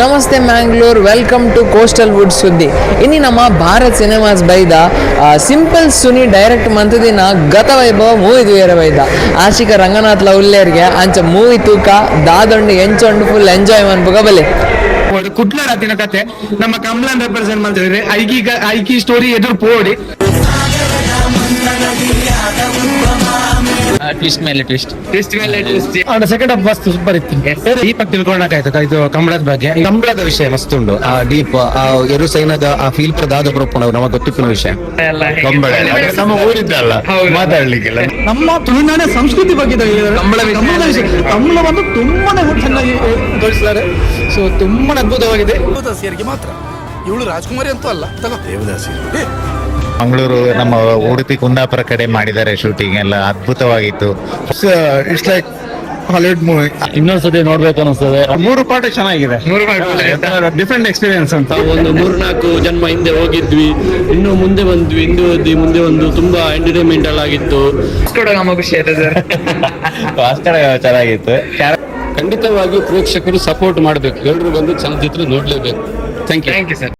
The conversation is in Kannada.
ನಮಸ್ತೆ Mangalore, welcome to coastal wood ಸುದ್ದಿ. ಇನ್ನು ನಮ್ಮ ಭಾರತ್ ಸಿನಿಮಾಸ್ ಬೈದ ಸಿಂಪಲ್ ಸುನಿ ಡೈರೆಕ್ಟ್ ಮಂತದಿನ ಗತ ವೈಭವ ಮೂವಿ ದುಯರ ಬೈದ ಆಶಿಕ ರಂಗನಾಥ್ ಲವ್ಲೇರ್ಗೆ ಅಂಚ ಮೂವಿ ತೂಕ ದಾದೊಂಡು ಎಂಚೊಂಡು ಫುಲ್ ಎಂಜಾಯ್ ಮನ್ಪುಗ ಬಲೆ ಕುಟ್ಲರ್ ಅತ್ತಿನ ಕತೆ ನಮ್ಮ ಕಮಲನ್ ರೆಪ್ರೆಸೆಂಟ್ ಮಾಡ್ತಿದ್ರೆ ಐಕಿ ಸ್ಟೋರಿ ಎದುರು ಪೋಡಿ ಟ್ವಿಸ್ಟ್ ಮೇಲೆ ಟ್ವಿಸ್ಟ್ ಸೆಕೆಂಡ್ ಹಾಫ್ ಮಸ್ತ್ ಸೂಪರ್ ಇತ್ತು. ದೀಪಕ್ ತಿಳ್ಕೊಳಕಾಯ್ತು ಇದು ಕಂಬಳದ ಬಗ್ಗೆ. ಕಂಬಳದ ವಿಷಯ ಮಸ್ತ್ ಉಂಡು. ಆ ಡೀಪ್ ಆ ಎರು ಸೈನದ ಆ ಫೀಲ್ ಪ್ರದಾದ ಪ್ರಪುಣ ನಮಗೆ ಗೊತ್ತಿಪ್ಪಿನ ವಿಷಯ. ಕಂಬಳ ನಮ್ಮ ಊರಿದ್ದಲ್ಲ ಮಾತಾಡ್ಲಿಕ್ಕಿಲ್ಲ. ನಮ್ಮ ತುಳುನಾಡಿನ ಸಂಸ್ಕೃತಿ ಬಗ್ಗೆ ಕಂಬಳದ ವಿಷಯ. ಕಂಬಳವನ್ನು ತುಂಬಾನೇ ಚೆನ್ನಾಗಿ ತೋರಿಸಿದ್ದಾರೆ. ಸೊ ತುಂಬಾ ಅದ್ಭುತವಾಗಿದೆ. ದೇವದಾಸಿಯರಿಗೆ ಮಾತ್ರ, ಇವಳು ರಾಜ್ಕುಮಾರಿ ಅಂತೂ ಅಲ್ಲ. ದೇವದಾಸಿ ಮಂಗಳೂರು ನಮ್ಮ ಉಡುಪಿ ಕುಂದಾಪುರ ಕಡೆ ಮಾಡಿದ್ದಾರೆ ಶೂಟಿಂಗ್ ಎಲ್ಲ ಅದ್ಭುತವಾಗಿತ್ತು. It's like Hollywood movie. ಇನ್ನೊಂದ್ಸತಿ ನೋಡ್ಬೇಕು ಅನಿಸ್ತದೆ. ಮೂರು ಪಾರ್ಟ್ ಚೆನ್ನಾಗಿದೆ. ಡಿಫ್ರೆಂಟ್ ಎಕ್ಸ್ಪೀರಿಯನ್ಸ್ ಅಂತ. ಒಂದು 3-4 ಜನ್ಮ ಹಿಂದೆ ಹೋಗಿದ್ವಿ, ಇನ್ನು ಮುಂದೆ ಬಂದ್ವಿ, ಮುಂದೆ ಒಂದು ತುಂಬಾ ಎಂಟರ್ಟೈನ್ಮೆಂಟ್ ಎಲ್ಲ ಆಗಿತ್ತು. ಖುಷಿ ಆಯ್ತು ಸರ್. ಚೆನ್ನಾಗಿತ್ತು. ಖಂಡಿತವಾಗಿ ಪ್ರೇಕ್ಷಕರು ಸಪೋರ್ಟ್ ಮಾಡಬೇಕು. ಎಲ್ಲರೂ ಬಂದು ಚಲನಚಿತ್ರ ನೋಡ್ಲೇಬೇಕು. Thank you sir.